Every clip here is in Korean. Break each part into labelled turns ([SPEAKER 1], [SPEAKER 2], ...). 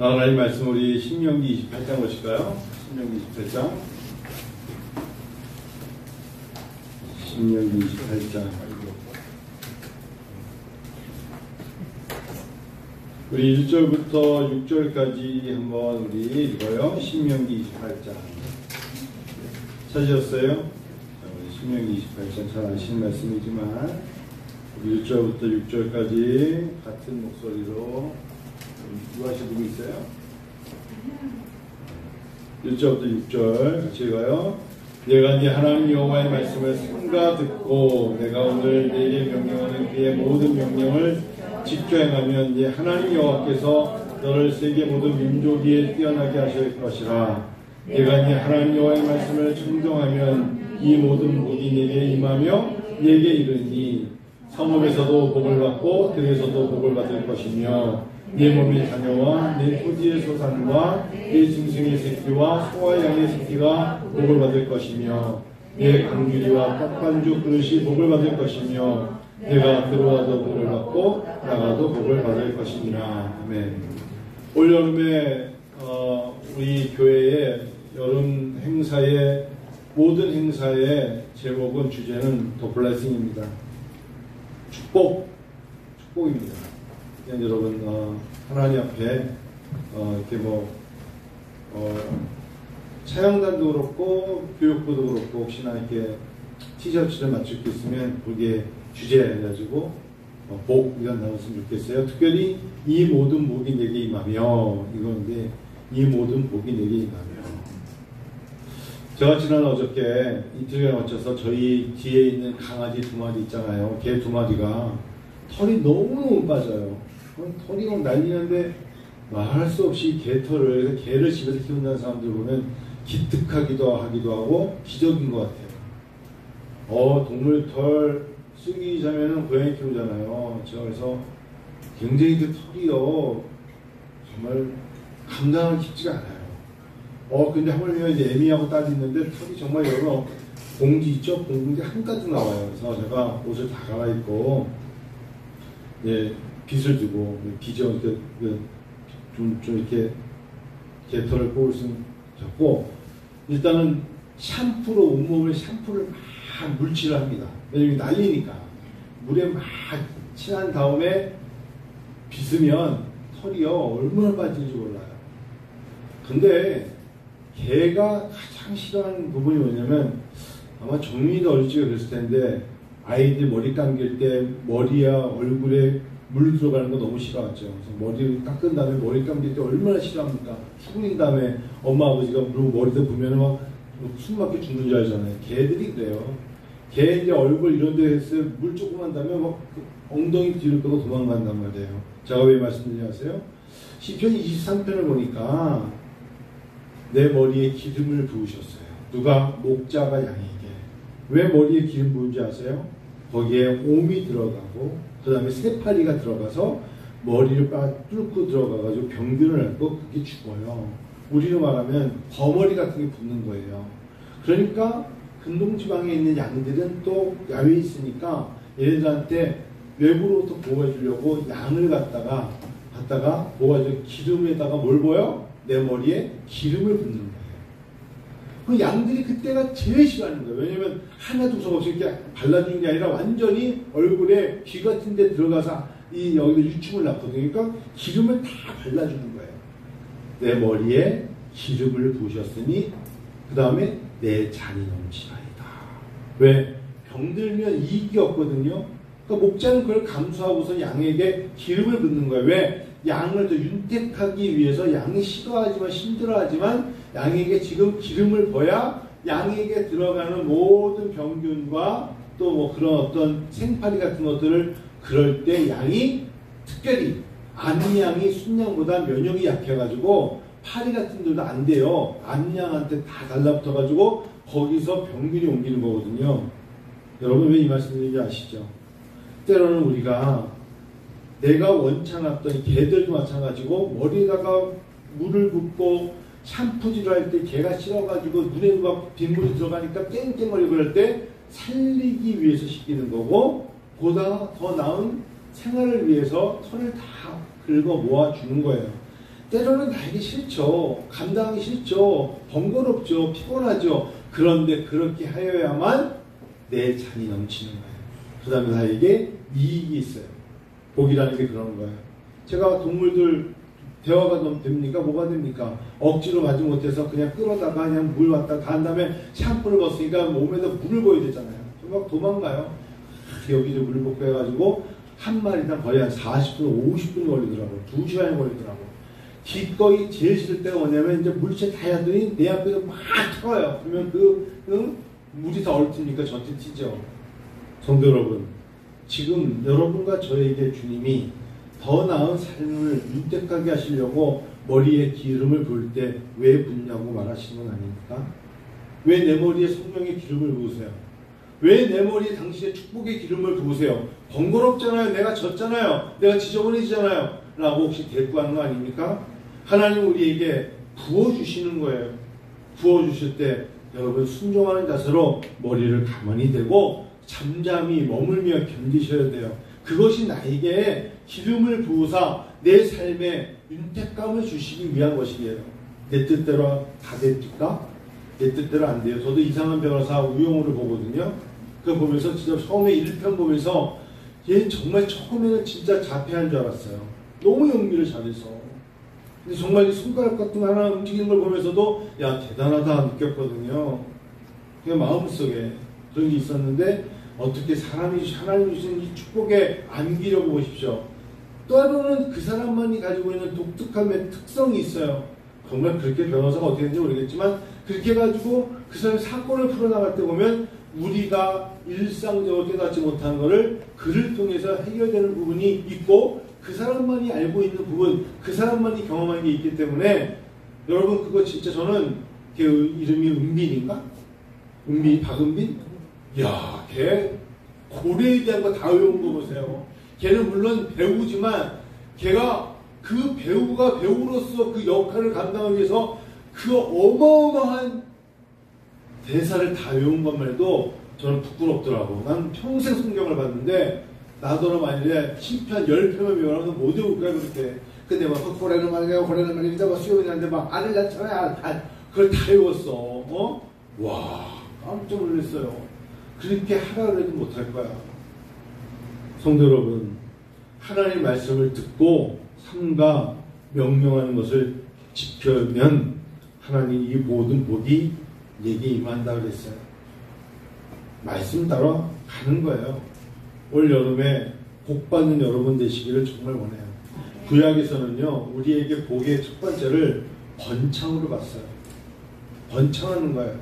[SPEAKER 1] 하나님 말씀 우리 신명기 28장 보실까요? 신명기 28장. 신명기 28장. 우리 1절부터 6절까지 한번 우리 읽어요. 신명기 28장. 찾으셨어요? 신명기 28장 잘 아시는 말씀이지만 우리 1절부터 6절까지 같은 목소리로 누가 누구 있어요? 1절부터 6절 같이 읽어요. 내가 네 하나님 여호와의 말씀을 삼가 듣고 내가 오늘 내게 명령하는 그의 모든 명령을 지켜 행하면 네 하나님 여호와께서 너를 세계 모든 민족 위에 뛰어나게 하실 것이라. 내가 네 하나님 여호와의 말씀을 청정하면 이 모든 복이 내게 임하며 내게 이르니 성읍에서도 복을 받고 들에서도 복을 받을 것이며 네 몸의 자녀와 네 토지의 소산과 네 짐승의 새끼와 소와 양의 새끼가 복을 받을 것이며 네 강규리와 떡반죽 그릇이 복을 받을 것이며 내가 들어와도 복을 받고 나가도 복을 받을 것이니라. 아멘. 올여름에 우리 교회의 여름 행사의 모든 행사의 제목은 주제는 더 블레싱입니다. 축복입니다. 여러분 하나님 앞에 이렇게 차영단도 그렇고 교육부도 그렇고 혹시나 이렇게 티셔츠를 맞출 게 있으면 그게 주제해가지고 복 이런 나왔으면 좋겠어요. 특별히 이 모든 복이 내게 임하며 이건데 이 모든 복이 내게 임하며 제가 지난 어저께 이틀에 걸쳐서 저희 뒤에 있는 강아지 2마리 있잖아요. 개 2마리가 털이 너무 빠져요. 털이 막 날리는데 말할 수 없이 개털을 개를 집에서 키운다는 사람들 보면 기특하기도 하고 기적인 것 같아요. 동물 털 쓰기자면은 고양이 키우잖아요. 제가 그래서 굉장히 그 털이요 정말 감당하기 쉽지가 않아요. 근데 하물며 이제 애미하고 딸이 있는데 털이 정말 여러 봉지 있죠? 봉지 한가득 나와요. 그래서 제가 옷을 다 갈아입고 예. 빗을 주고 빗을 좀 이렇게 개털을 뽑을 수 있고 일단은 샴푸로 온몸을 샴푸를 막 물칠을 합니다. 왜냐면 날리니까 물에 막 칠한 다음에 빗으면 털이요 얼마나 빠질지 몰라요. 근데 개가 가장 싫어하는 부분이 뭐냐면 아마 정민이도 어릴 적에 그랬을 텐데 아이들 머리 감길 때 머리야 얼굴에 물 들어가는 거 너무 싫어하죠. 그래서 머리를 닦은 다음에 머리 감길 때 얼마나 싫어합니까? 수분인 다음에 엄마 아버지가 머리도 보면 막 숨 막혀 죽는 줄 알잖아요. 개들이 그래요. 개 이제 얼굴 이런 데서 물 조금만 닿으면 막 엉덩이 뒤를 끄고 도망간단 말이에요. 제가 왜 말씀드리냐 아세요? 시편 23편을 보니까 내 머리에 기름을 부으셨어요. 누가? 목자가 양에게. 왜 머리에 기름 부은지 아세요? 거기에 옴이 들어가고 그 다음에 새파리가 들어가서 머리를 뚫고 들어가가지고 병균을 앓고 그게 죽어요. 우리로 말하면 거머리 같은 게 붙는 거예요. 그러니까 근동지방에 있는 양들은 또 야외에 있으니까 얘네들한테 외부로부터 보호해 주려고 양을 갖다가 보호해서 기름에다가 뭘 보여? 내 머리에 기름을 붓는 거예요. 그 양들이 그때가 제일 싫어하는 거예요. 왜냐면 하나도 없이 이렇게 발라주는 게 아니라 완전히 얼굴에 귀 같은 데 들어가서 여기다 유충을 낳거든요. 그러니까 기름을 다 발라주는 거예요. 내 머리에 기름을 부으셨으니 그 다음에 내 잔이 넘치나이다. 왜? 병들면 이익이 없거든요. 그러니까 목자는 그걸 감수하고서 양에게 기름을 붓는 거예요. 왜? 양을 더 윤택하기 위해서 양이 싫어하지만 힘들어하지만 양에게 지금 기름을 부어야 양에게 들어가는 모든 병균과 또 뭐 그런 어떤 생파리 같은 것들을 그럴 때 양이 특별히 암양이 순양보다 면역이 약해가지고 파리 같은 데도 안 돼요. 암양한테 다 달라붙어가지고 거기서 병균이 옮기는 거거든요. 여러분 왜 이 말씀드리는지 아시죠? 때로는 우리가 내가 원찮았던 개들도 마찬가지고 머리에다가 물을 붓고 샴푸질을 할 때 개가 싫어가지고 눈에 막 빗물이 들어가니까 땡땡거리고 그럴 때 살리기 위해서 시키는 거고 보다 더 나은 생활을 위해서 털을 다 긁어 모아주는 거예요. 때로는 나에게 싫죠. 감당하기 싫죠. 번거롭죠. 피곤하죠. 그런데 그렇게 하여야만 내 잔이 넘치는 거예요. 그 다음에 나에게 이익이 있어요. 복이라는 게 그런 거예요. 제가 동물들 대화가 됩니까? 뭐가 됩니까? 억지로 마지 못해서 그냥 끌어다가 그냥 물 왔다 간 다음에 샴푸를 벗으니까 몸에다 물을 보여야 되잖아요. 막 도망가요. 여기서 물을 붓고 해가지고 한 마리당 거의 한 40분, 50분이 걸리더라고요. 2시간이 걸리더라고요. 기꺼이 제일 싫을 때가 뭐냐면 이제 물체 다 하더니 내 앞에서 막 터요. 그러면 물이 다 얼트니까 저한테 튀죠. 성도 여러분, 지금 여러분과 저에게 주님이 더 나은 삶을 윤택하게 하시려고 머리에 기름을 부을 때 왜 붓냐고 말하시는 건 아닙니까? 왜 내 머리에 성령의 기름을 부으세요? 왜 내 머리에 당신의 축복의 기름을 부으세요? 번거롭잖아요. 내가 졌잖아요. 내가 지저분해지잖아요. 라고 혹시 대꾸하는 거 아닙니까? 하나님 우리에게 부어주시는 거예요. 부어주실 때 여러분 순종하는 자세로 머리를 가만히 대고 잠잠히 머물며 견디셔야 돼요. 그것이 나에게 기름을 부으사 내 삶에 윤택감을 주시기 위한 것이에요. 내 뜻대로 다 됩니까? 내 뜻대로 안 돼요. 저도 이상한 변호사 우영우를 보거든요. 그거 보면서 진짜 처음에 1편 보면서 얘 정말 처음에는 진짜 자폐한 줄 알았어요. 너무 연기를 잘해서. 근데 정말 이 손가락 같은 거 하나 움직이는 걸 보면서도 야 대단하다 느꼈거든요. 그냥 마음속에 그런 게 있었는데 어떻게 사람이 하나님 주신 이 축복에 안기려고 보십시오. 또 하나는 그 사람만이 가지고 있는 독특함의 특성이 있어요. 정말 그렇게 변호사가 어떻게 되는지 모르겠지만 그렇게 가지고 그 사람의 사건을 풀어나갈 때 보면 우리가 일상적으로 깨닫지 못한 것을 그를 통해서 해결되는 부분이 있고 그 사람만이 알고 있는 부분, 그 사람만이 경험한 게 있기 때문에 여러분 그거 진짜 저는 걔 이름이 은빈인가? 은빈, 박은빈? 이야, 걔 고래에 대한 거 다 외운 거 보세요. 걔는 물론 배우지만 걔가 그 배우가 배우로서 그 역할을 감당하기 위해서 그 어마어마한 대사를 다 외운 것만 해도 저는 부끄럽더라고. 난 평생 성경을 봤는데 나더러 만일에 10편, 10편을 외우라면 못 외울 거야 그렇게. 근데 막 고래는 말이야, 고래는 말이야, 막 수영이 하는데 막 알을 낳잖아요. 그걸 다 외웠어. 와, 깜짝 놀랐어요. 그렇게 하라 그래도 못할 거야. 성도 여러분, 하나님의 말씀을 듣고 삼가 명령하는 것을 지켜면 하나님 이 모든 복이 내게 임한다 그랬어요. 말씀 따라 가는 거예요. 올 여름에 복 받는 여러분 되시기를 정말 원해요. 구약에서는요, 우리에게 복의 첫 번째를 번창으로 봤어요. 번창하는 거예요.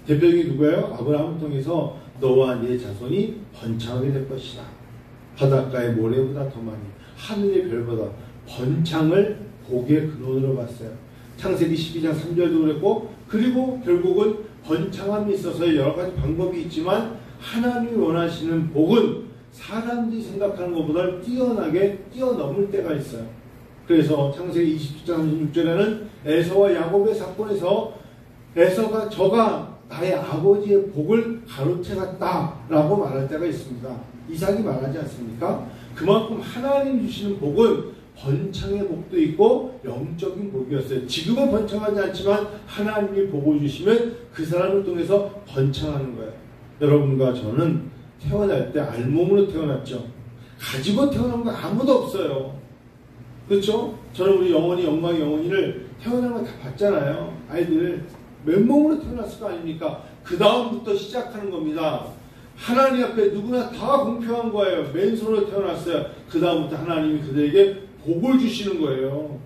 [SPEAKER 1] 대표적인 누구예요? 아브라함을 통해서 너와 네 자손이 번창하게 될 것이다. 바닷가의 모래보다 더 많이, 하늘의 별보다 번창을 복의 근원으로 봤어요. 창세기 12장 3절도 그랬고, 그리고 결국은 번창함이 있어서 여러 가지 방법이 있지만 하나님이 원하시는 복은 사람들이 생각하는 것보다 뛰어나게 뛰어넘을 때가 있어요. 그래서 창세기 27장 36절에는 에서와 야곱의 사건에서 에서가 저가 나의 아버지의 복을 가로채갔다라고 말할 때가 있습니다. 이삭이 말하지 않습니까? 그만큼 하나님 주시는 복은 번창의 복도 있고 영적인 복이었어요. 지금은 번창하지 않지만 하나님이 복을 주시면 그 사람을 통해서 번창하는 거예요. 여러분과 저는 태어날 때 알몸으로 태어났죠. 가지고 태어난 거 아무도 없어요. 그렇죠? 저는 우리 영원히 영광의 영원히를 태어나면 다 봤잖아요. 아이들 맨몸으로 태어났을 거 아닙니까? 그 다음부터 시작하는 겁니다. 하나님 앞에 누구나 다 공평한 거예요. 맨손으로 태어났어요. 그 다음부터 하나님이 그들에게 복을 주시는 거예요.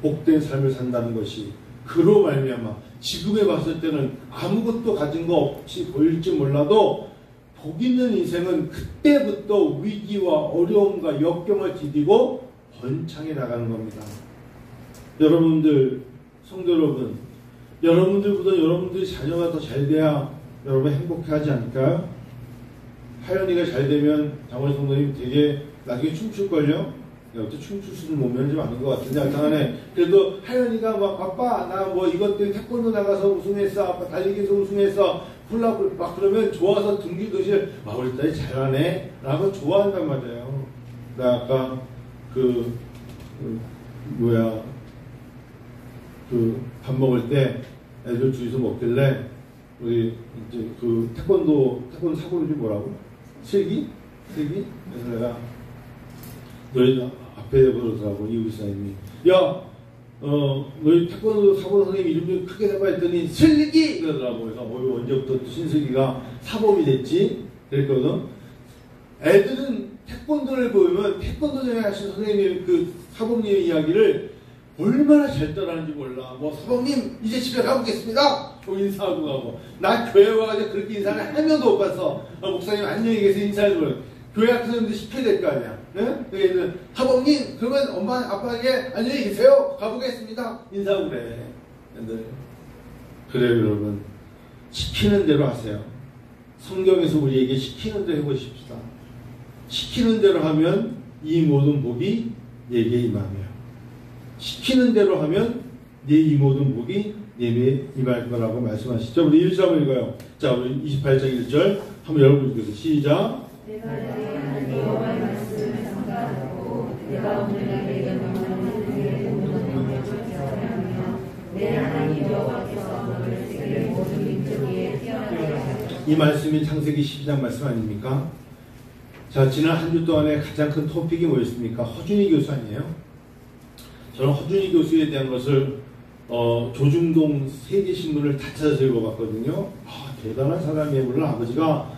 [SPEAKER 1] 복된 삶을 산다는 것이 그로 말미암아 지금에 봤을 때는 아무것도 가진 거 없이 보일지 몰라도 복 있는 인생은 그때부터 위기와 어려움과 역경을 디디고 번창해 나가는 겁니다. 여러분들, 성도 여러분, 여러분들보다 여러분들이 자녀가 더 잘 돼야 여러분 행복하지 않을까요? 하연이가 잘 되면 장원희 성도님 되게 나중에 춤출걸요? 여기서 춤출 수 있는 몸매는 좀 아닌 것 같은데 하여튼간에 그래도 하연이가 막 아빠 나 뭐 이것 때문에 태권도 나가서 우승했어, 아빠 달리기에서 우승했어, 훌라훌 막 그러면 좋아서 등기듯이 우리 딸이 잘하네 라고 좋아한단 말이에요. 나 아까 그 밥 먹을 때 애들 둘이서 먹길래 우리 이제 태권도 사고 이름이 뭐라고? 슬기? 그래서 내가 너희 앞에 그러더라고 이우리 사님이 너희 태권도 사고 선생님 이름 좀 크게 해봐 했더니 슬기! 그러더라고. 그래서 언제부터 신슬기가 사범이 됐지? 그랬거든. 애들은 태권도를 보면 태권도장에 하신 선생님의 사범님의 이야기를 얼마나 잘 따라하는지 몰라. 사범님 이제 집에 가보겠습니다. 인사하고 가고. 나 교회 와가지고 그렇게 인사를 한 명도 못 봤어. 목사님 안녕히 계세요 인사를 보여. 교회 앞에서 사람들 시켜야 될 거 아니야. 네? 그래서 사범님 그러면 엄마 아빠에게 안녕히 계세요. 가보겠습니다. 인사하고 그래. 그래요 여러분. 시키는 대로 하세요. 성경에서 우리에게 시키는 대로 해보십시다. 시키는 대로 하면 이 모든 복이 내게 임하며 시키는 대로 하면 이 모든 복이 내게 임할 거라고 말씀하시죠. 우리 1절 읽어요. 자, 우리 28장 1절 한번 여러분 읽으세요. 시작.
[SPEAKER 2] 내가 여호와의 말씀을 삼가하고 내가 오늘날에 명령하는 모든 명령을 지키며 내 하나님 여호와께서 너를 세계 모든 민족 위에 태어나게 하셨다.
[SPEAKER 1] 이 말씀이 창세기 12장 말씀 아닙니까? 자, 지난 한 주 동안에 가장 큰 토픽이 뭐였습니까? 허준희 교수 아니에요? 저는 허준희 교수에 대한 것을 조중동 세계신문을 다 찾아서 읽어봤거든요. 대단한 사람이에요. 물론 아버지가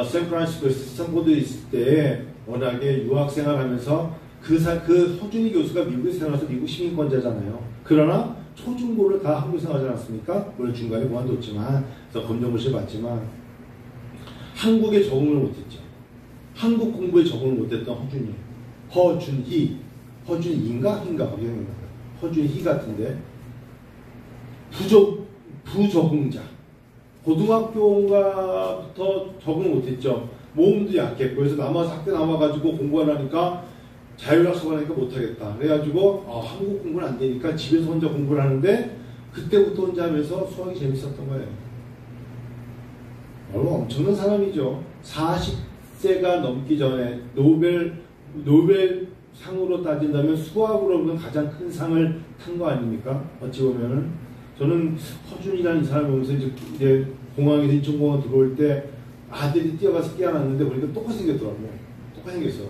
[SPEAKER 1] 샌프란시스코에서 스탠포드에 있을 때 워낙에 유학생활 하면서 그 허준희 교수가 미국에 살아서 미국 시민권자잖아요. 그러나 초중고를 다 한국에 생활하지 않았습니까? 물론 중간에 그만뒀지만 그래서 검정고시를 봤지만 한국에 적응을 못했죠. 한국 공부에 적응을 못했던 허준희인가? 허준희 같은데 부적응자. 고등학교인가부터 적응을 못했죠. 몸도 약했고 그래서 학교 남아가지고 공부하려니까 자율학습 하니까 못하겠다. 그래가지고 한국 공부는 안 되니까 집에서 혼자 공부를 하는데 그때부터 혼자 하면서 수학이 재밌었던 거예요. 여러분 엄청난 사람이죠. 40세가 넘기 전에 노벨상으로 따진다면 수학으로는 가장 큰 상을 탄 거 아닙니까? 어찌 보면은 저는 허준이라는 이 사람을 보면서 이제 공항에서 인천공항 들어올 때 아들이 뛰어가서 깨어났는데 보니까 똑같이 생겼더라고요. 똑같이 생겼어.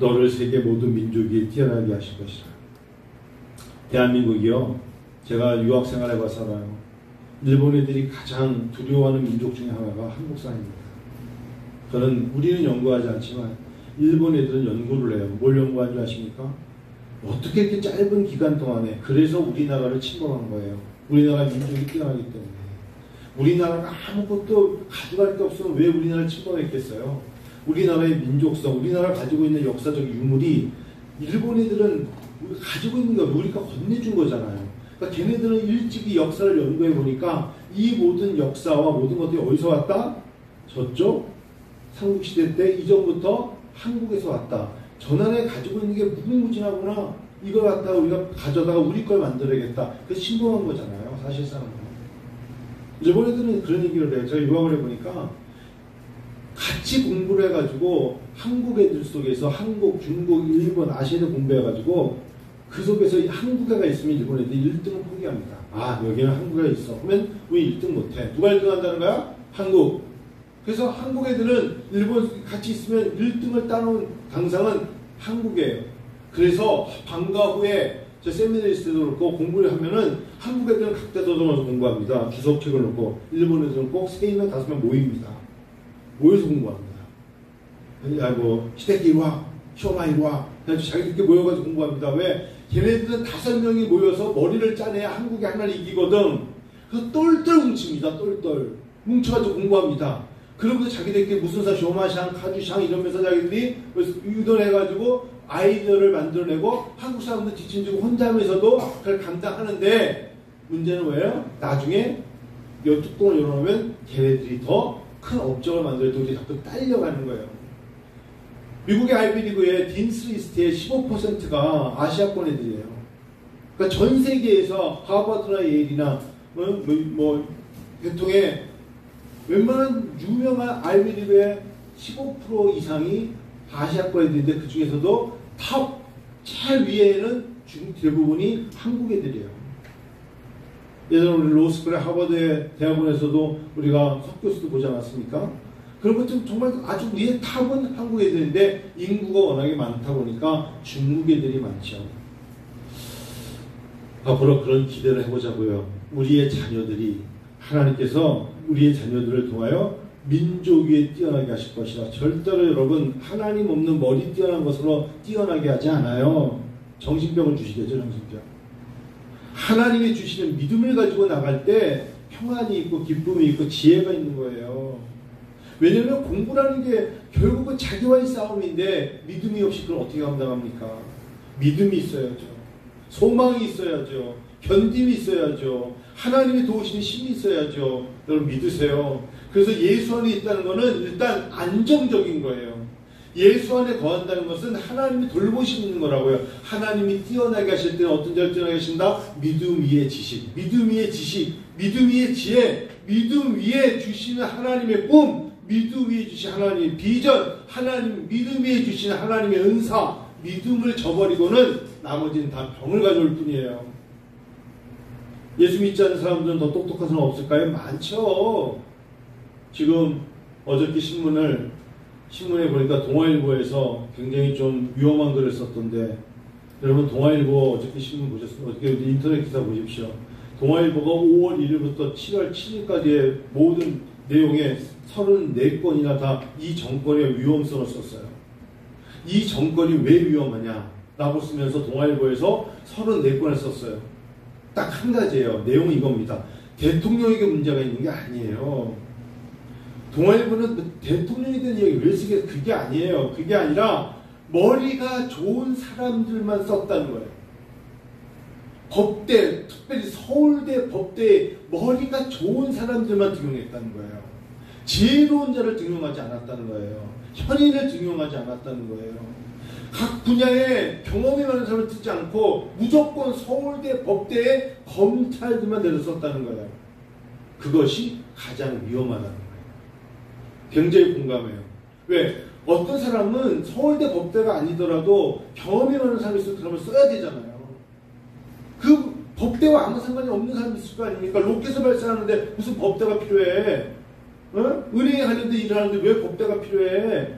[SPEAKER 1] 너를 세계 모든 민족 위에 뛰어나게 하실 것이라. 대한민국이요. 제가 유학생활 해봐서 알아요. 일본 애들이 가장 두려워하는 민족 중에 하나가 한국 사람입니다. 우리는 연구하지 않지만 일본 애들은 연구를 해요. 뭘 연구한 줄 아십니까? 어떻게 이렇게 짧은 기간 동안에 그래서 우리나라를 침범한 거예요. 우리나라 민족이 뛰어나기 때문에. 우리나라가 아무것도 가져갈 게 없으면 왜 우리나라를 침범했겠어요? 우리나라의 민족성, 우리나라가 가지고 있는 역사적 유물이 일본 애들은 가지고 있는 거 우리가 건네준 거잖아요. 그러니까 걔네들은 일찍이 역사를 연구해 보니까 이 모든 역사와 모든 것들이 어디서 왔다? 저쪽 삼국시대 때 이전부터 한국에서 왔다. 전안에 가지고 있는 게 무궁무진하구나. 이걸 갖다가 우리가 가져다가 우리 걸 만들어야겠다. 그래서 신봉한 거잖아요. 사실상은. 일본 애들은 그런 얘기를 해요. 제가 유학을 해보니까 같이 공부를 해가지고 한국 애들 속에서 한국, 중국, 일본, 아시아를 공부해가지고 그 속에서 한국 애가 있으면 일본 애들이 1등을 포기합니다. 여기는 한국 애가 있어. 그러면 왜 1등 못해? 누가 1등 한다는 거야? 한국. 그래서 한국 애들은 일본 같이 있으면 1등을 따놓은 당상은 한국이에요. 그래서 방과 후에 저 세미나리스 때도 그렇고 공부를 하면은 한국 애들은 각자 도전해서 공부합니다. 주석책을 놓고 일본 애들은 꼭 3명, 5명 모입니다. 모여서 공부합니다. 히데키 이리와, 쇼마 이리와. 그래서 자기들끼리 모여가지고 공부합니다. 왜? 걔네들은 5명이 모여서 머리를 짜내야 한국이 하나를 이기거든. 그래서 똘똘 뭉칩니다. 똘똘. 뭉쳐가지고 공부합니다. 그러면서 자기들끼리 무슨 사, 쇼마샹, 카주샹 이러면서 자기들이 유도해가지고 아이디어를 만들어내고 한국 사람들 지침지고 혼자 하면서도 그걸 감당하는데 문제는 뭐예요? 나중에 이 뚜껑을 열어놓으면 걔네들이 더 큰 업적을 만들어도 우리 자꾸 딸려가는 거예요. 미국의 아이비리그의 딘스 리스트의 15%가 아시아권 애들이에요. 그러니까 전 세계에서 하버드나 예일이나 대통령의 웬만한 유명한 아이비리그의 15% 이상이 아시아권 애들인데 그 중에서도 탑 최위에는 대부분이 한국 애들이에요. 예전에 우리 로스쿨의 하버드 대학원에서도 우리가 석교수도 보지 않았습니까? 그런 것들 정말 아주 위에 탑은 한국 애들인데 인구가 워낙에 많다 보니까 중국 애들이 많죠. 앞으로 그런 기대를 해보자고요. 우리의 자녀들이 하나님께서 우리의 자녀들을 통하여 민족 위에 뛰어나게 하실 것이라. 절대로 여러분 하나님 없는 머리 뛰어난 것으로 뛰어나게 하지 않아요. 정신병을 주시겠죠. 정신병. 하나님이 주시는 믿음을 가지고 나갈 때 평안이 있고 기쁨이 있고 지혜가 있는 거예요. 왜냐하면 공부라는 게 결국은 자기와의 싸움인데 믿음이 없이 그걸 어떻게 감당합니까? 믿음이 있어야죠. 소망이 있어야죠. 견딤이 있어야죠. 하나님이 도우시는 힘이 있어야죠. 여러분 믿으세요. 그래서 예수 안에 있다는 것은 일단 안정적인 거예요. 예수 안에 거한다는 것은 하나님이 돌보시는 거라고요. 하나님이 뛰어나게 하실 때는 어떤 자를 뛰어나게 하신다? 믿음 위에 지식, 믿음 위에 지식, 믿음 위에 지혜, 믿음 위에 주시는 하나님의 꿈, 믿음 위에 주신 하나님의 비전, 하나님 믿음 위에 주시는 하나님의 은사, 믿음을 저버리고는 나머지는 다 병을 가져올 뿐이에요. 예수 믿지 않는 사람들은 더 똑똑한 사람 없을까요? 많죠. 지금 어저께 신문에 보니까 동아일보에서 굉장히 좀 위험한 글을 썼던데, 여러분 동아일보 어저께 신문 보셨어요? 어저께 인터넷 기사 보십시오. 동아일보가 5월 1일부터 7월 7일까지의 모든 내용에 34건이나 다 이 정권의 위험성을 썼어요. 이 정권이 왜 위험하냐 라고 쓰면서 동아일보에서 34건을 썼어요. 딱 한 가지예요. 내용은 이겁니다. 대통령에게 문제가 있는 게 아니에요. 동아일보는 대통령에 대한 얘기 왜 쓰겠어요? 그게 아니에요. 그게 아니라 머리가 좋은 사람들만 썼다는 거예요. 법대, 특별히 서울대 법대에 머리가 좋은 사람들만 등용했다는 거예요. 지혜로운 자를 등용하지 않았다는 거예요. 현인을 등용하지 않았다는 거예요. 각 분야에 경험이 많은 사람을 듣지 않고 무조건 서울대 법대에 검찰들만 내렸었다는 거예요. 그것이 가장 위험하다는 거예요. 굉장히 공감해요. 왜? 어떤 사람은 서울대 법대가 아니더라도 경험이 많은 사람이 있을 때 그러면 써야 되잖아요. 그 법대와 아무 상관이 없는 사람이 있을 거 아닙니까? 로켓을 발사하는데 무슨 법대가 필요해? 어? 은행에 가는데 일을 하는데 왜 법대가 필요해?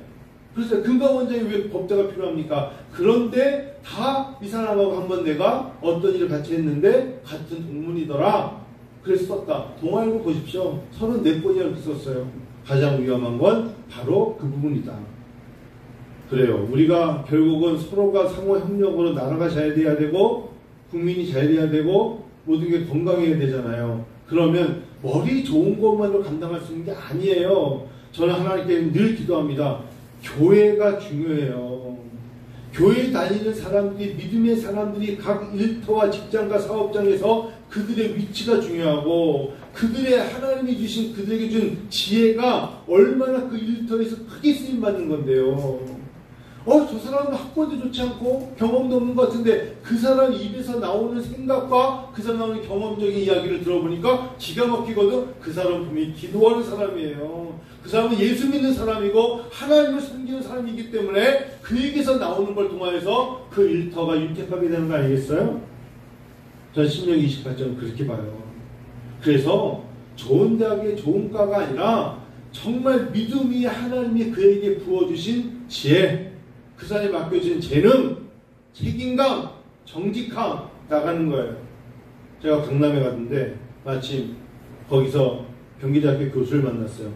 [SPEAKER 1] 그래서 금강원장이 왜 법대가 필요합니까? 그런데 다 이 사람하고 한번 내가 어떤 일을 같이 했는데 같은 동문이더라. 그래서 썼다. 동아일보 보십시오. 34건이나 이렇게 썼어요. 가장 위험한 건 바로 그 부분이다. 그래요. 우리가 결국은 서로가 상호 협력으로 나라가 잘 돼야 되고 국민이 잘 돼야 되고 모든 게 건강해야 되잖아요. 그러면 머리 좋은 것만으로 감당할 수 있는 게 아니에요. 저는 하나님께 늘 기도합니다. 교회가 중요해요. 교회 다니는 사람들이, 믿음의 사람들이 각 일터와 직장과 사업장에서 그들의 위치가 중요하고 그들의 하나님이 주신 그들에게 준 지혜가 얼마나 그 일터에서 크게 쓰임받는 건데요. 저 사람은 학벌도 좋지 않고 경험도 없는 것 같은데 그 사람 입에서 나오는 생각과 그 사람 나오는 경험적인 이야기를 들어보니까 기가 막히거든. 그 사람은 분명히 기도하는 사람이에요. 그 사람은 예수 믿는 사람이고 하나님을 섬기는 사람이기 때문에 그에게서 나오는 걸 통하여서 그 일터가 윤택하게 되는 거 아니겠어요? 전 신명기 28장 그렇게 봐요. 그래서 좋은 대학의 좋은 과가 아니라 정말 믿음이 하나님이 그에게 부어주신 지혜, 그 사람이 맡겨진 재능, 책임감, 정직함 나가는 거예요. 제가 강남에 갔는데 마침 거기서 경기대학교 교수를 만났어요.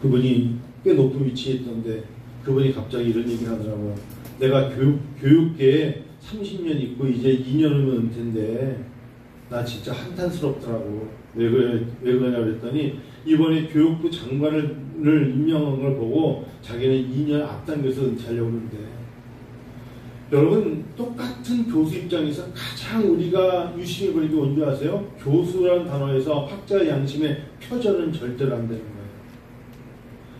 [SPEAKER 1] 그분이 꽤 높은 위치에 있던데 그분이 갑자기 이런 얘기를 하더라고요. 내가 교육계에 30년 있고 이제 2년이면 은퇴인데 나 진짜 한탄스럽더라고. 왜 그러냐 그랬더니 이번에 교육부 장관을 임명한 걸 보고 자기는 2년 앞당겨서 은퇴하려고 하는데, 여러분 똑같은 교수 입장에서 가장 우리가 유심히 보는 게 뭔지 아세요? 교수라는 단어에서 학자의 양심의 표절은 절대로 안 되는 거예요.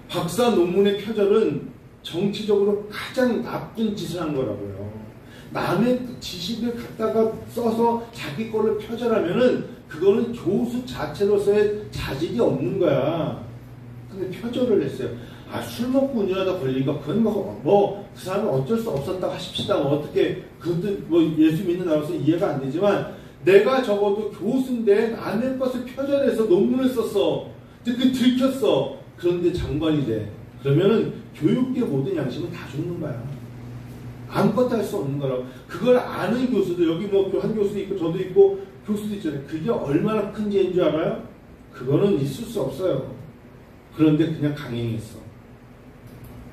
[SPEAKER 1] 박사 논문의 표절은 정치적으로 가장 나쁜 짓을 한 거라고요. 남의 지식을 갖다가 써서 자기 걸로 표절하면은 그거는 교수 자체로서의 자질이 없는 거야. 근데 표절을 했어요. 술 먹고 운전하다 걸린 거, 그건 그 사람은 어쩔 수 없었다고 하십시다. 어떻게, 그것도 예수 믿는 나로서 이해가 안 되지만, 내가 적어도 교수인데 남의 것을 표절해서 논문을 썼어. 들켰어. 그런데 장관이 돼. 그러면은 교육계 모든 양심은 다 죽는 거야. 아무것도 할 수 없는 거라고. 그걸 아는 교수도, 여기 한 교수도 있고, 저도 있고, 교수도 있잖아요. 그게 얼마나 큰 죄인 줄 알아요? 그거는 있을 수 없어요. 그런데 그냥 강행했어.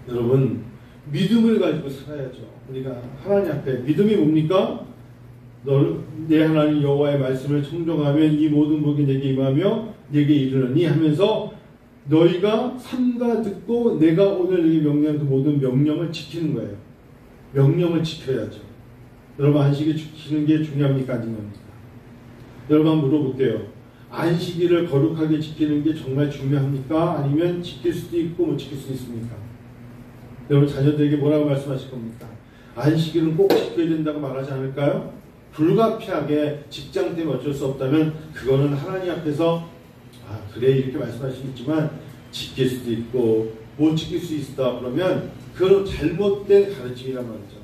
[SPEAKER 1] 여러분, 믿음을 가지고 살아야죠. 우리가 하나님 앞에. 믿음이 뭡니까? 내 하나님 여호와의 말씀을 청종하면 이 모든 복이 내게 임하며 내게 이르느니 하면서 너희가 삼가 듣고 내가 오늘 너희 명령한 그 모든 명령을 지키는 거예요. 명령을 지켜야죠. 여러분, 안식일 지키는 게 중요합니까? 안 중요합니까? 여러분, 한번 물어볼게요. 안식일을 거룩하게 지키는 게 정말 중요합니까? 아니면 지킬 수도 있고 못 지킬 수도 있습니까? 여러분, 자녀들에게 뭐라고 말씀하실 겁니까? 안식일은 꼭 지켜야 된다고 말하지 않을까요? 불가피하게 직장 때문에 어쩔 수 없다면 그거는 하나님 앞에서 그래 이렇게 말씀할 수 있지만 지킬 수도 있고 못 지킬 수 있다 그러면 그건 잘못된 가르침이란 말이죠.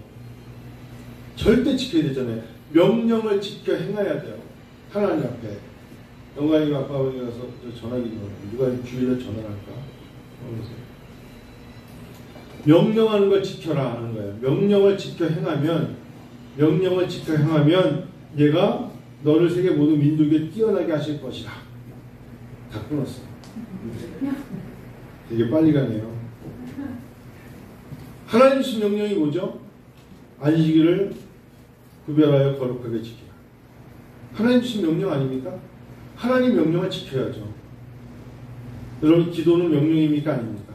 [SPEAKER 1] 절대 지켜야 되잖아요. 명령을 지켜 행해야 돼요. 하나님 앞에. 영광이가 아빠 어디 가서 전화기 좀 누가 주일에 전화를 할까? 명령하는 걸 지켜라 하는 거예요. 명령을 지켜 행하면 얘가 너를 세계 모든 민족에 뛰어나게 하실 것이라. 다 끊었어. 되게 빨리 가네요. 하나님 주신 명령이 뭐죠? 안식일을 구별하여 거룩하게 지키라. 하나님 주신 명령 아닙니까? 하나님 명령을 지켜야죠. 여러분, 기도는 명령입니까? 아닙니까?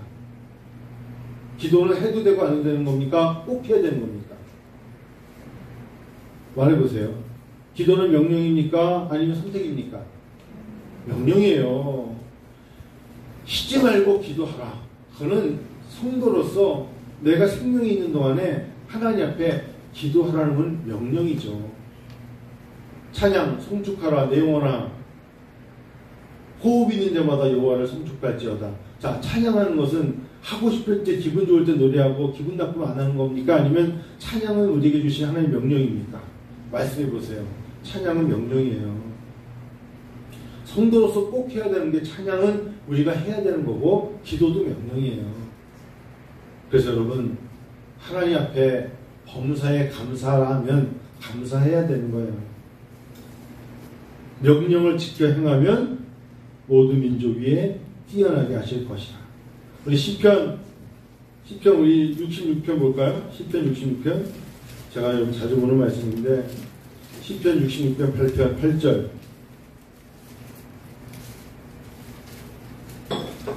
[SPEAKER 1] 기도는 해도 되고 안 해도 되는 겁니까? 꼭 해야 되는 겁니까? 말해보세요. 기도는 명령입니까? 아니면 선택입니까? 명령이에요. 쉬지 말고 기도하라. 그거는 성도로서 내가 생명이 있는 동안에 하나님 앞에 기도하라는 건 명령이죠. 찬양, 송축하라, 내 영혼아. 호흡 있는 데마다 여호와를 송축할지어다. 자, 찬양하는 것은 하고 싶을 때, 기분 좋을 때 노래하고 기분 나쁘면 안 하는 겁니까? 아니면 찬양은 우리에게 주신 하나님의 명령입니까? 말씀해 보세요. 찬양은 명령이에요. 성도로서 꼭 해야 되는 게 찬양은 우리가 해야 되는 거고 기도도 명령이에요. 그래서 여러분, 하나님 앞에 범사에 감사하면 감사해야 되는 거예요. 명령을 지켜 행하면 모든 민족 위에 뛰어나게 하실 것이다. 우리 시편 우리 66편 볼까요? 시편 66편. 제가 여러분 자주 보는 말씀인데 시편 66편 8편 8절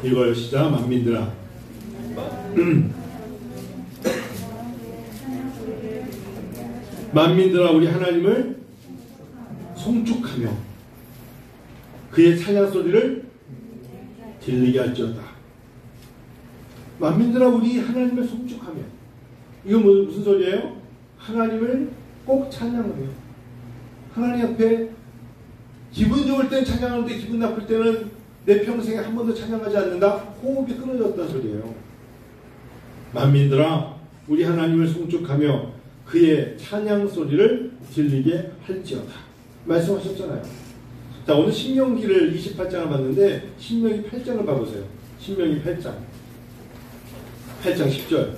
[SPEAKER 1] 이걸 시작. 만민들아 만민들아 우리 하나님을 송축하며 그의 찬양 소리를 들리게 할지어다. 만민들아 우리 하나님을 송축하며. 이건 무슨 소리예요? 하나님을 꼭 찬양하며 하나님 앞에 기분 좋을 땐 찬양하는데 기분 나쁠 때는 내 평생에 한 번도 찬양하지 않는다? 호흡이 끊어졌다는 소리예요. 만민들아 우리 하나님을 송축하며 그의 찬양 소리를 들리게 할지어다. 말씀하셨잖아요. 자, 오늘 신명기를 28장을 봤는데 신명기 8장을 봐보세요. 신명기 8장 10절.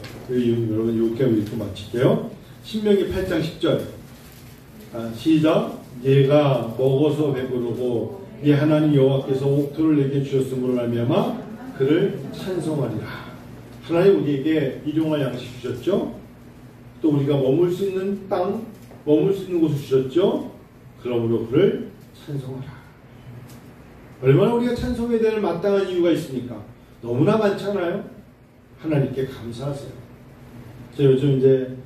[SPEAKER 1] 여러분 이렇게 읽고 마칠게요. 신명기 8장 10절. 시작. 얘가 먹어서 배부르고 네 하나님 여호와께서 옥토를 내게 주셨음으로 말미암아 그를 찬송하리라. 하나님 우리에게 일용할 양식 주셨죠. 또 우리가 머물 수 있는 땅, 머물 수 있는 곳을 주셨죠. 그러므로 그를 찬송하라. 얼마나 우리가 찬송해야 되는 마땅한 이유가 있습니까? 너무나 많잖아요. 하나님께 감사하세요. 제가 요즘 이제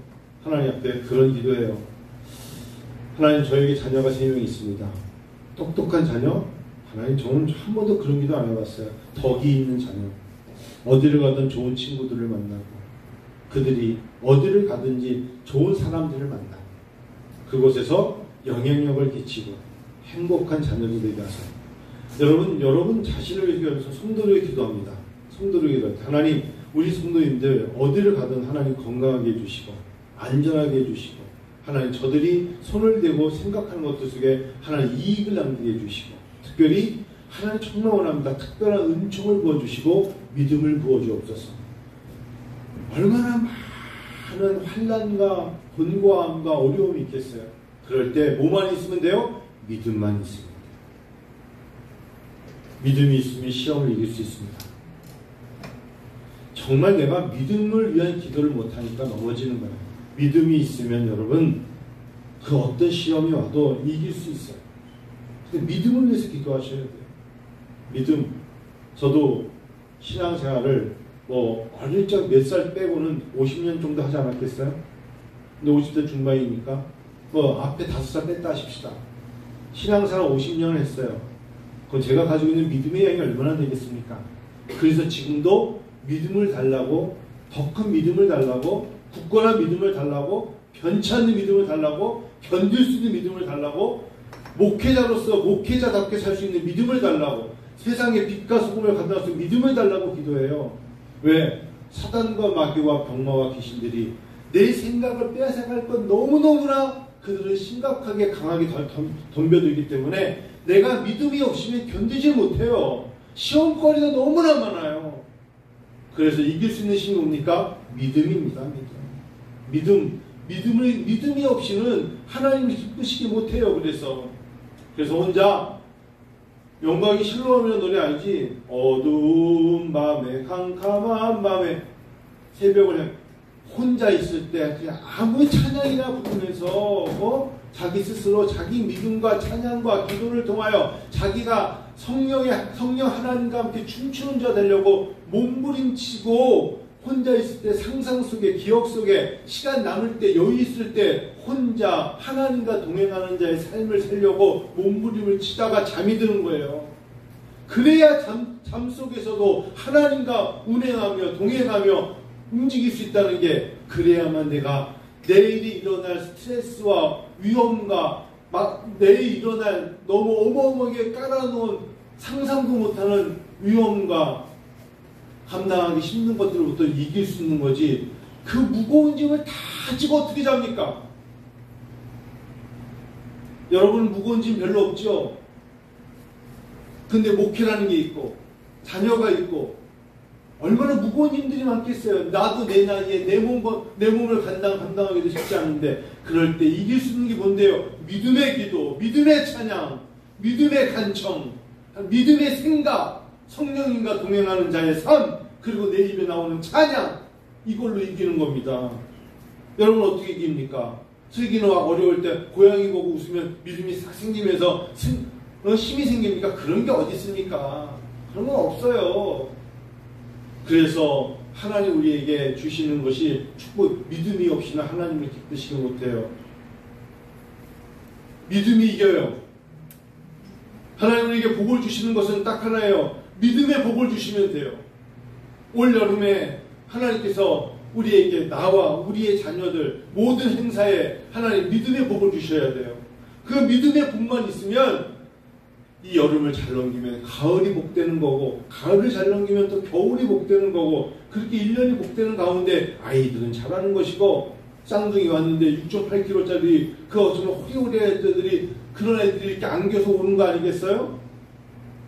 [SPEAKER 1] 하나님 앞에 그런 기도해요. 하나님 저에게 자녀가 3명이 있습니다. 똑똑한 자녀? 하나님 저는 한 번도 그런 기도 안 해봤어요. 덕이 있는 자녀. 어디를 가든 좋은 친구들을 만나고 그들이 어디를 가든지 좋은 사람들을 만나고 그곳에서 영향력을 끼치고 행복한 자녀들이 되게 하세요. 여러분 자신을 위해서 성도를 기도합니다. 성도를 기도합니다. 하나님 우리 성도님들 어디를 가든 하나님 건강하게 해주시고 안전하게 해주시고 하나님 저들이 손을 대고 생각하는 것들 속에 하나님 이익을 남기게 해주시고 특별히 하나님 정말 원합니다. 특별한 은총을 부어주시고 믿음을 부어주옵소서. 얼마나 많은 환난과 곤고함과 어려움이 있겠어요. 그럴 때 뭐만 있으면 돼요? 믿음만 있으면 돼요. 믿음이 있으면 시험을 이길 수 있습니다. 정말 내가 믿음을 위한 기도를 못하니까 넘어지는 거예요. 믿음이 있으면 여러분 그 어떤 시험이 와도 이길 수 있어요. 근데 믿음을 위해서 기도하셔야 돼요. 믿음. 저도 신앙생활을 어릴 적 몇 살 빼고는 50년 정도 하지 않았겠어요? 근데 50대 중반이니까 앞에 5살 뺐다 하십시다. 신앙생활 50년을 했어요. 그건 제가 가지고 있는 믿음의 양이 얼마나 되겠습니까? 그래서 지금도 믿음을 달라고, 더 큰 믿음을 달라고, 굳건한 믿음을 달라고, 변치 않는 믿음을 달라고, 견딜 수 있는 믿음을 달라고, 목회자로서 목회자답게 살 수 있는 믿음을 달라고, 세상에 빛과 소금을 갖다 줄 믿음을 달라고 기도해요. 왜? 사단과 마귀와 병마와 귀신들이 내 생각을 빼앗아갈 건 너무너무나 그들은 심각하게 강하게 덤벼들기 때문에 내가 믿음이 없으면 견디지 못해요. 시험거리가 너무나 많아요. 그래서 이길 수 있는 힘이 뭡니까? 믿음입니다. 믿음이 없이는 하나님을 기쁘시게 못해요. 그래서 혼자 영광이 실로하면 노래 알지? 어두운 밤에 캄캄한 밤에 새벽을 혼자 있을 때 그냥 아무 찬양이나 부르면서 자기 스스로 자기 믿음과 찬양과 기도를 통하여 자기가 성령 하나님과 함께 춤추는 자 되려고 몸부림치고 혼자 있을 때 상상 속에 기억 속에 시간 남을 때 여유 있을 때 혼자 하나님과 동행하는 자의 삶을 살려고 몸부림을 치다가 잠이 드는 거예요. 그래야 잠 속에서도 하나님과 운행하며 동행하며 움직일 수 있다는 게 그래야만 내가 내일이 일어날 스트레스와 위험과 내일 일어날 너무 어마어마하게 깔아놓은 상상도 못하는 위험과 감당하기 힘든 것들로부터 이길 수 있는 거지. 그 무거운 짐을 다 지고 어떻게 잡니까? 여러분 무거운 짐 별로 없죠? 근데 목회라는 게 있고 자녀가 있고 얼마나 무거운 힘들이 많겠어요. 나도 내 나이에 내 몸을 감당하기도 쉽지 않은데 그럴 때 이길 수 있는 게 뭔데요? 믿음의 기도, 믿음의 찬양, 믿음의 간청, 믿음의 생각, 성령님과 동행하는 자의 삶, 그리고 내 입에 나오는 찬양, 이걸로 이기는 겁니다. 여러분 어떻게 이깁니까? 슬기노가 어려울 때 고양이 보고 웃으면 믿음이 싹 생기면서 힘이 생깁니까? 그런 게 어디 있습니까? 그런 건 없어요. 그래서 하나님 우리에게 주시는 것이 축복, 믿음이 없이는 하나님을 기쁘시게 못해요. 믿음이 이겨요. 하나님 우리에게 복을 주시는 것은 딱 하나예요. 믿음의 복을 주시면 돼요. 올 여름에 하나님께서 우리에게 나와 우리의 자녀들 모든 행사에 하나님 믿음의 복을 주셔야 돼요. 그 믿음의 복만 있으면 이 여름을 잘 넘기면 가을이 복되는 거고 가을을 잘 넘기면 또 겨울이 복되는 거고 그렇게 1년이 복되는 가운데 아이들은 잘하는 것이고 쌍둥이 왔는데 6.8kg짜리 그 어쩌면 호리호리한 애들이 그런 애들이 이렇게 안겨서 오는 거 아니겠어요?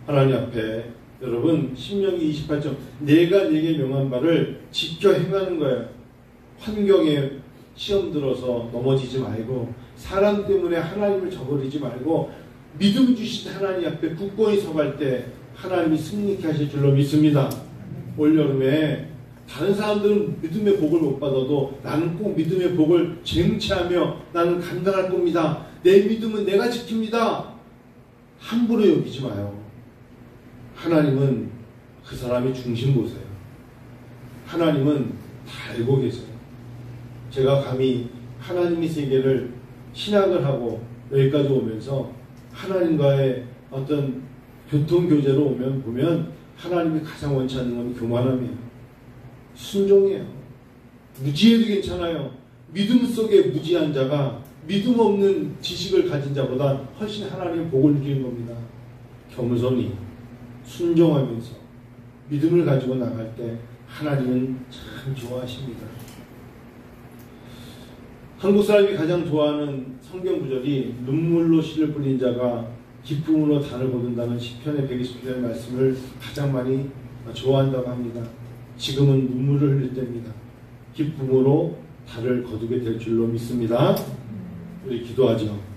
[SPEAKER 1] 하나님 앞에 여러분 신명기 28점 내가 네게 명한 바를 지켜 행하는 거예요. 환경에 시험 들어서 넘어지지 말고 사람 때문에 하나님을 저버리지 말고 믿음 주신 하나님 앞에 굳건히 서갈 때 하나님이 승리케 하실 줄로 믿습니다. 올여름에 다른 사람들은 믿음의 복을 못 받아도 나는 꼭 믿음의 복을 쟁취하며 나는 감당할 겁니다. 내 믿음은 내가 지킵니다. 함부로 여기지 마요. 하나님은 그 사람이 중심 보세요. 하나님은 다 알고 계세요. 제가 감히 하나님의 세계를 신학을 하고 여기까지 오면서 하나님과의 어떤 교통교제로 보면 하나님이 가장 원치 않는 건 교만함이에요. 순종이에요. 무지해도 괜찮아요. 믿음 속에 무지한 자가 믿음 없는 지식을 가진 자보다 훨씬 하나님의 복을 누리는 겁니다. 겸손히 순종하면서 믿음을 가지고 나갈 때 하나님은 참 좋아하십니다. 한국 사람이 가장 좋아하는 성경 구절이 눈물로 씨를 뿌린 자가 기쁨으로 단을 거둔다는 시편의 120편의 말씀을 가장 많이 좋아한다고 합니다. 지금은 눈물을 흘릴 때입니다. 기쁨으로 달을 거두게 될 줄로 믿습니다. 우리 기도하죠.